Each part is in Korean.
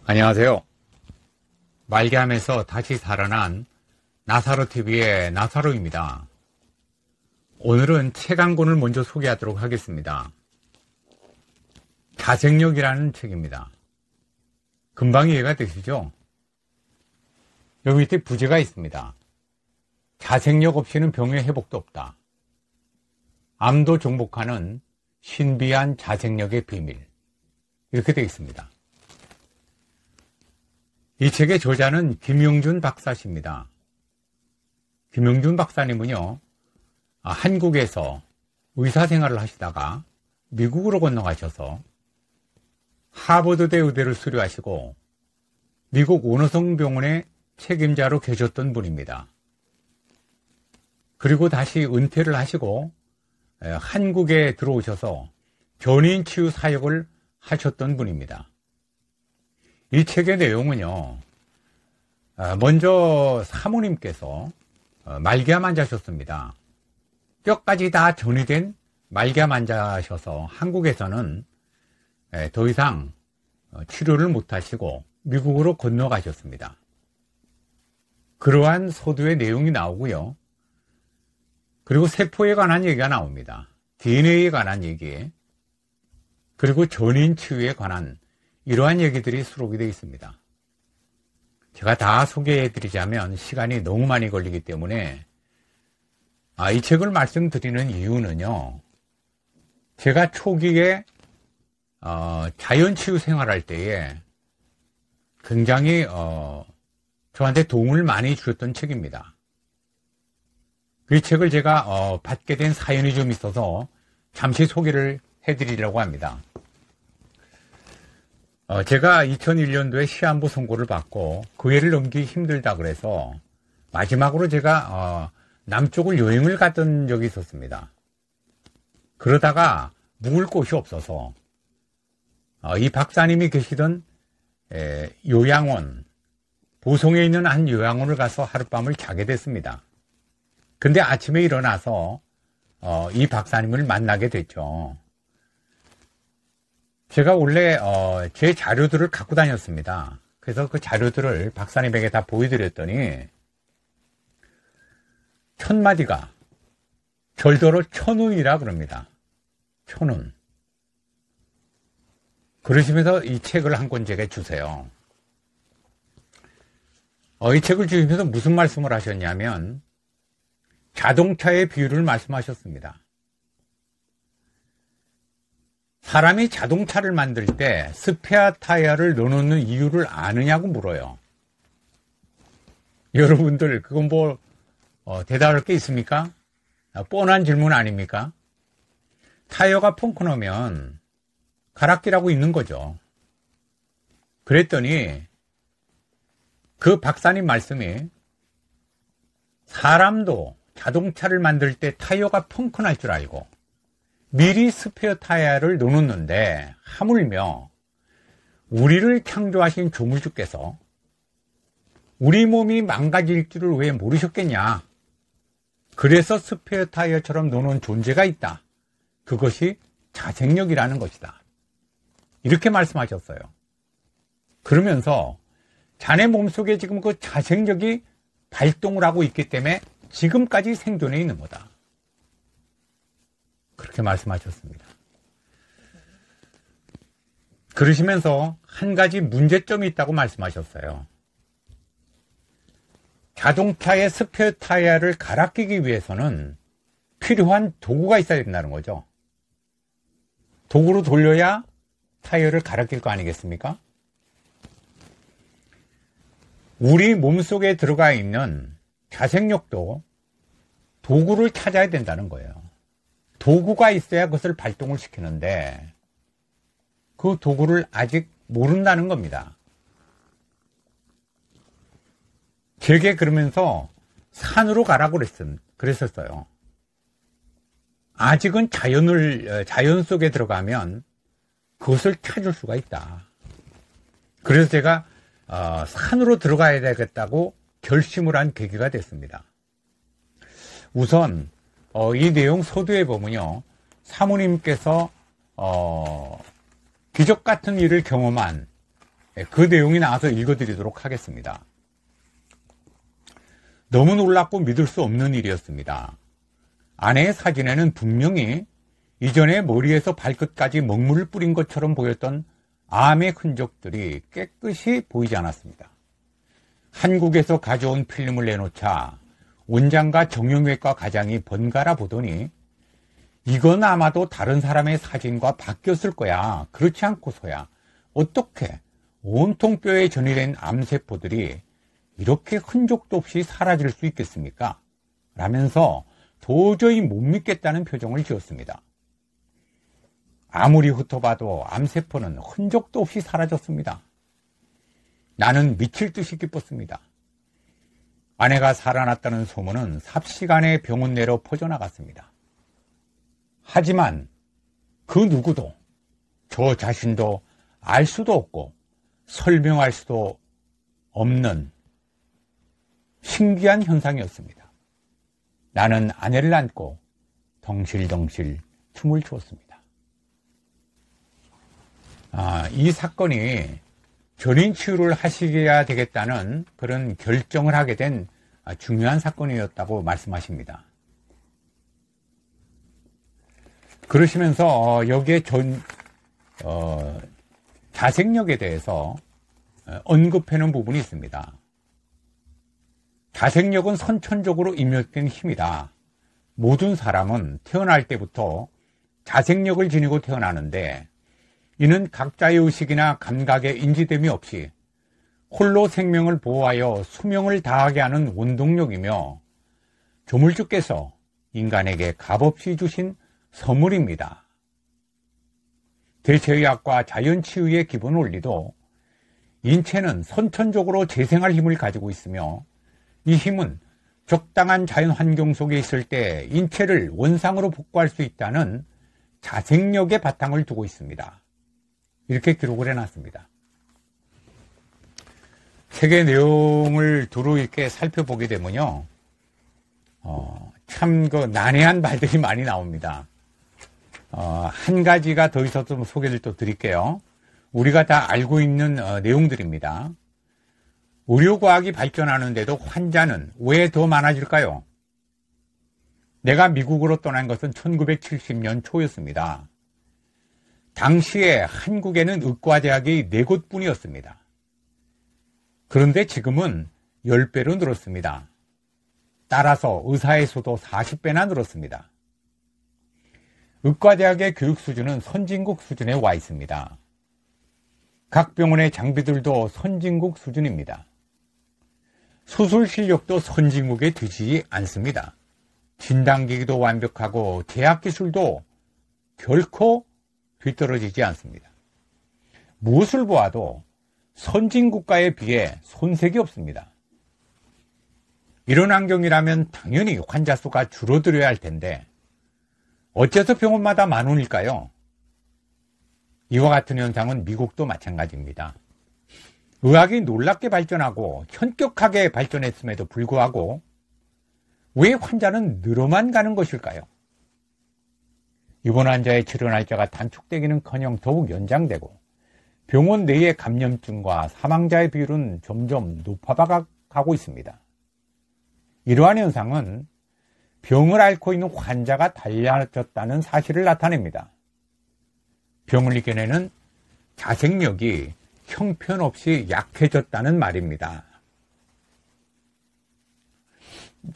안녕하세요. 말기암에서 다시 살아난 나사로TV의 나사로입니다. 오늘은 책 한 권을 먼저 소개하도록 하겠습니다. 자생력이라는 책입니다. 금방 이해가 되시죠? 여기 밑에 부제가 있습니다. 자생력 없이는 병의 회복도 없다. 암도 정복하는 신비한 자생력의 비밀. 이렇게 되어 있습니다. 이 책의 저자는 김용준 박사십니다. 김용준 박사님은요, 한국에서 의사 생활을 하시다가 미국으로 건너가셔서 하버드대 의대를 수료하시고 미국 원어성병원의 책임자로 계셨던 분입니다. 그리고 다시 은퇴를 하시고 한국에 들어오셔서 견인치유 사역을 하셨던 분입니다. 이 책의 내용은요, 먼저 사모님께서 말기암 환자셨습니다. 뼈까지 다 전이된 말기암 환자셔서 한국에서는 더 이상 치료를 못하시고 미국으로 건너가셨습니다. 그러한 서두의 내용이 나오고요. 그리고 세포에 관한 얘기가 나옵니다. DNA에 관한 얘기, 그리고 전인치유에 관한 이러한 얘기들이 수록이 되어 있습니다. 제가 다 소개해드리자면 시간이 너무 많이 걸리기 때문에 이 책을 말씀드리는 이유는요, 제가 초기에 자연치유 생활할 때에 굉장히 저한테 도움을 많이 주셨던 책입니다. 이 책을 제가 받게 된 사연이 좀 있어서 잠시 소개를 해드리려고 합니다. 제가 2001년도에 시한부 선고를 받고 그 해를 넘기기 힘들다 그래서 마지막으로 제가 남쪽을 여행을 갔던 적이 있었습니다. 그러다가 묵을 곳이 없어서 이 박사님이 계시던 요양원, 보성에 있는 한 요양원을 가서 하룻밤을 자게 됐습니다. 근데 아침에 일어나서 이 박사님을 만나게 됐죠. 제가 원래 제 자료들을 갖고 다녔습니다. 그래서 그 자료들을 박사님에게 다 보여드렸더니 첫 마디가 절더러 천운이라 그럽니다. 천운. 그러시면서 이 책을 한 권 제게 주세요. 이 책을 주시면서 무슨 말씀을 하셨냐면 자동차의 비유를 말씀하셨습니다. 사람이 자동차를 만들 때 스페어 타이어를 넣어놓는 이유를 아느냐고 물어요. 여러분들 그건 뭐 대답할 게 있습니까? 뻔한 질문 아닙니까? 타이어가 펑크 나면 가락기라고 있는 거죠. 그랬더니 그 박사님 말씀이 사람도 자동차를 만들 때 타이어가 펑크 날 줄 알고 미리 스페어 타이어를 넣어놓는데 하물며 우리를 창조하신 조물주께서 우리 몸이 망가질 줄을 왜 모르셨겠냐. 그래서 스페어 타이어처럼 넣어놓은 존재가 있다. 그것이 자생력이라는 것이다. 이렇게 말씀하셨어요. 그러면서 자네 몸속에 지금 그 자생력이 발동을 하고 있기 때문에 지금까지 생존해 있는 거다. 그렇게 말씀하셨습니다. 그러시면서 한 가지 문제점이 있다고 말씀하셨어요. 자동차의 스페어 타이어를 갈아 끼기 위해서는 필요한 도구가 있어야 된다는 거죠. 도구로 돌려야 타이어를 갈아 낄 거 아니겠습니까? 우리 몸속에 들어가 있는 자생력도 도구를 찾아야 된다는 거예요. 도구가 있어야 그것을 발동을 시키는데 그 도구를 아직 모른다는 겁니다. 제게 그러면서 산으로 가라고 그랬었어요. 아직은 자연 속에 들어가면 그것을 찾을 수가 있다. 그래서 제가 산으로 들어가야 되겠다고 결심을 한 계기가 됐습니다. 우선 이 내용 서두에 보면요, 사모님께서 기적 같은 일을 경험한 그 내용이 나와서 읽어드리도록 하겠습니다. 너무 놀랍고 믿을 수 없는 일이었습니다. 아내의 사진에는 분명히 이전에 머리에서 발끝까지 먹물을 뿌린 것처럼 보였던 암의 흔적들이 깨끗이 보이지 않았습니다. 한국에서 가져온 필름을 내놓자 원장과 정형외과 과장이 번갈아 보더니 이건 아마도 다른 사람의 사진과 바뀌었을 거야. 그렇지 않고서야 어떻게 온통 뼈에 전이된 암세포들이 이렇게 흔적도 없이 사라질 수 있겠습니까? 라면서 도저히 못 믿겠다는 표정을 지었습니다. 아무리 훑어봐도 암세포는 흔적도 없이 사라졌습니다. 나는 미칠 듯이 기뻤습니다. 아내가 살아났다는 소문은 삽시간에 병원 내로 퍼져나갔습니다. 하지만 그 누구도 저 자신도 알 수도 없고 설명할 수도 없는 신기한 현상이었습니다. 나는 아내를 안고 덩실덩실 춤을 추었습니다. 이 사건이 전인 치유를 하셔야 되겠다는 그런 결정을 하게 된 중요한 사건이었다고 말씀하십니다. 그러시면서 여기에 자생력에 대해서 언급해놓은 부분이 있습니다. 자생력은 선천적으로 입력된 힘이다. 모든 사람은 태어날 때부터 자생력을 지니고 태어나는데 이는 각자의 의식이나 감각의 인지됨이 없이 홀로 생명을 보호하여 수명을 다하게 하는 원동력이며 조물주께서 인간에게 값없이 주신 선물입니다. 대체의학과 자연치유의 기본 원리도 인체는 선천적으로 재생할 힘을 가지고 있으며 이 힘은 적당한 자연환경 속에 있을 때 인체를 원상으로 복구할 수 있다는 자생력의 바탕을 두고 있습니다. 이렇게 기록을 해놨습니다. 책의 내용을 두루 이렇게 살펴보게 되면요, 참 난해한 말들이 많이 나옵니다. 한 가지가 더 있어서 좀 소개를 또 드릴게요. 우리가 다 알고 있는 내용들입니다. 의료과학이 발전하는데도 환자는 왜 더 많아질까요? 내가 미국으로 떠난 것은 1970년 초였습니다. 당시에 한국에는 의과대학이 4곳뿐이었습니다. 그런데 지금은 10배로 늘었습니다. 따라서 의사의 수도 40배나 늘었습니다. 의과대학의 교육 수준은 선진국 수준에 와 있습니다. 각 병원의 장비들도 선진국 수준입니다. 수술 실력도 선진국에 뒤지지 않습니다. 진단기기도 완벽하고 제약기술도 결코 뒤떨어지지 않습니다. 무엇을 보아도 선진국가에 비해 손색이 없습니다. 이런 환경이라면 당연히 환자 수가 줄어들어야 할 텐데 어째서 병원마다 만원일까요? 이와 같은 현상은 미국도 마찬가지입니다. 의학이 놀랍게 발전하고 현격하게 발전했음에도 불구하고 왜 환자는 늘어만 가는 것일까요? 입원 환자의 치료 날짜가 단축되기는커녕 더욱 연장되고 병원 내의 감염증과 사망자의 비율은 점점 높아가고 있습니다. 이러한 현상은 병을 앓고 있는 환자가 달라졌다는 사실을 나타냅니다. 병을 이겨내는 자생력이 형편없이 약해졌다는 말입니다.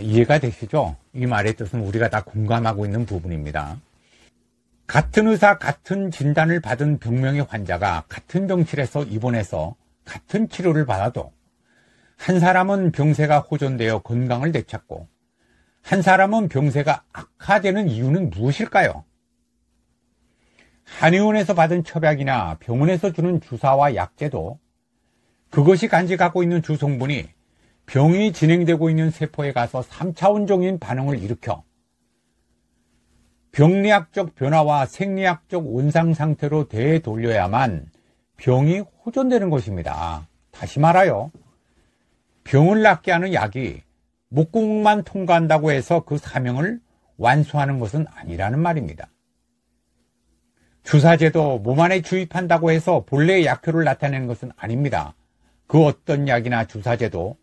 이해가 되시죠? 이 말의 뜻은 우리가 다 공감하고 있는 부분입니다. 같은 의사, 같은 진단을 받은 병명의 환자가 같은 병실에서 입원해서 같은 치료를 받아도 한 사람은 병세가 호전되어 건강을 되찾고 한 사람은 병세가 악화되는 이유는 무엇일까요? 한의원에서 받은 처방이나 병원에서 주는 주사와 약제도 그것이 간직하고 있는 주성분이 병이 진행되고 있는 세포에 가서 3차원적인 반응을 일으켜 병리학적 변화와 생리학적 원상 상태로 되돌려야만 병이 호전되는 것입니다. 다시 말하여 병을 낫게 하는 약이 목구멍만 통과한다고 해서 그 사명을 완수하는 것은 아니라는 말입니다. 주사제도 몸 안에 주입한다고 해서 본래의 약효를 나타내는 것은 아닙니다. 그 어떤 약이나 주사제도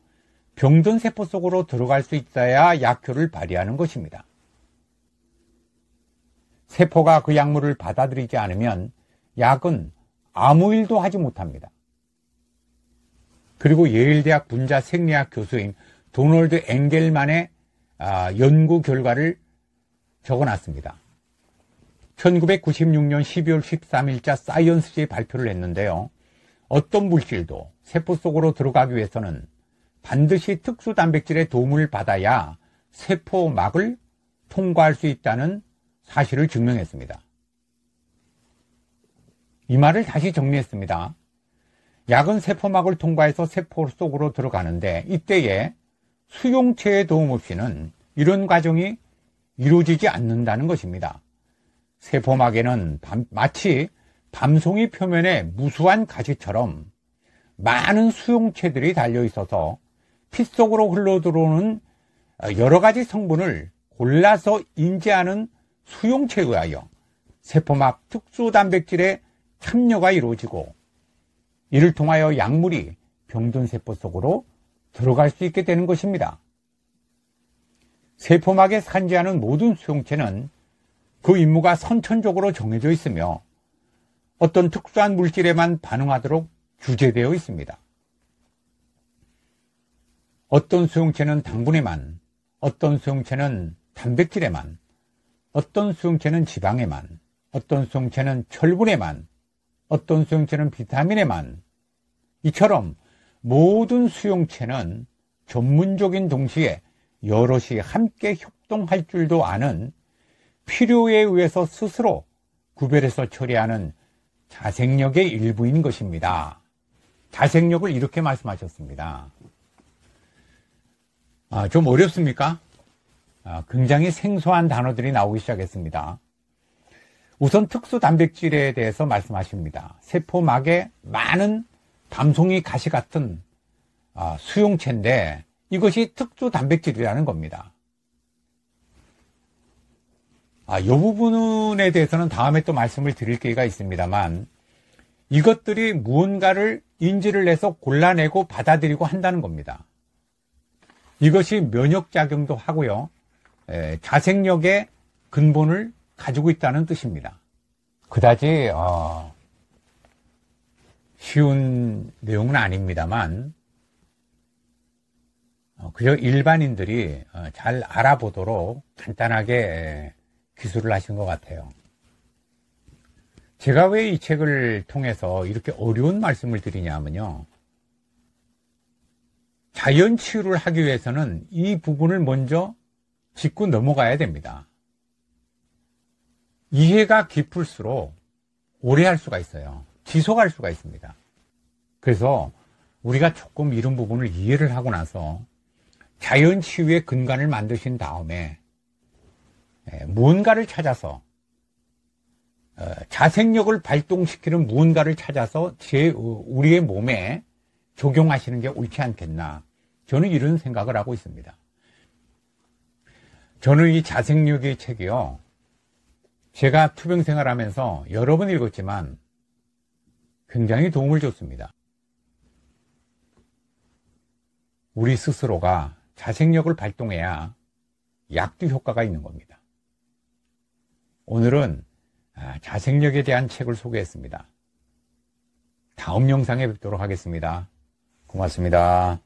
병든 세포 속으로 들어갈 수 있어야 약효를 발휘하는 것입니다. 세포가 그 약물을 받아들이지 않으면 약은 아무 일도 하지 못합니다. 그리고 예일대학 분자 생리학 교수인 도널드 엥겔만의 연구 결과를 적어놨습니다. 1996년 12월 13일자 사이언스지에 발표를 했는데요. 어떤 물질도 세포 속으로 들어가기 위해서는 반드시 특수 단백질의 도움을 받아야 세포막을 통과할 수 있다는 사실을 증명했습니다. 이 말을 다시 정리했습니다. 약은 세포막을 통과해서 세포 속으로 들어가는데 이때에 수용체의 도움 없이는 이런 과정이 이루어지지 않는다는 것입니다. 세포막에는 마치 밤송이 표면에 무수한 가시처럼 많은 수용체들이 달려 있어서 피 속으로 흘러들어오는 여러 가지 성분을 골라서 인지하는 수용체에 의하여 세포막 특수 단백질의 참여가 이루어지고 이를 통하여 약물이 병든 세포 속으로 들어갈 수 있게 되는 것입니다. 세포막에 산재하는 모든 수용체는 그 임무가 선천적으로 정해져 있으며 어떤 특수한 물질에만 반응하도록 규제되어 있습니다. 어떤 수용체는 당분에만, 어떤 수용체는 단백질에만, 어떤 수용체는 지방에만, 어떤 수용체는 철분에만, 어떤 수용체는 비타민에만, 이처럼 모든 수용체는 전문적인 동시에 여럿이 함께 협동할 줄도 아는 필요에 의해서 스스로 구별해서 처리하는 자생력의 일부인 것입니다. 자생력을 이렇게 말씀하셨습니다. 좀 어렵습니까? 굉장히 생소한 단어들이 나오기 시작했습니다. 우선 특수 단백질에 대해서 말씀하십니다. 세포막에 많은 밤송이 가시 같은 수용체인데 이것이 특수 단백질이라는 겁니다. 이 부분에 대해서는 다음에 또 말씀을 드릴 기회가 있습니다만 이것들이 무언가를 인지를 해서 골라내고 받아들이고 한다는 겁니다. 이것이 면역작용도 하고요. 자생력의 근본을 가지고 있다는 뜻입니다. 그다지 쉬운 내용은 아닙니다만 그저 일반인들이 잘 알아보도록 간단하게 기술을 하신 것 같아요. 제가 왜 이 책을 통해서 이렇게 어려운 말씀을 드리냐면요. 자연 치유를 하기 위해서는 이 부분을 먼저 짚고 넘어가야 됩니다. 이해가 깊을수록 오래 할 수가 있어요. 지속할 수가 있습니다. 그래서 우리가 조금 이런 부분을 이해를 하고 나서 자연 치유의 근간을 만드신 다음에 무언가를 찾아서 자생력을 발동시키는 무언가를 찾아서 우리의 몸에 적용하시는 게 옳지 않겠나. 저는 이런 생각을 하고 있습니다. 저는 이 자생력의 책이요. 제가 투병 생활하면서 여러 번 읽었지만 굉장히 도움을 줬습니다. 우리 스스로가 자생력을 발동해야 약도 효과가 있는 겁니다. 오늘은 자생력에 대한 책을 소개했습니다. 다음 영상에 뵙도록 하겠습니다. 고맙습니다.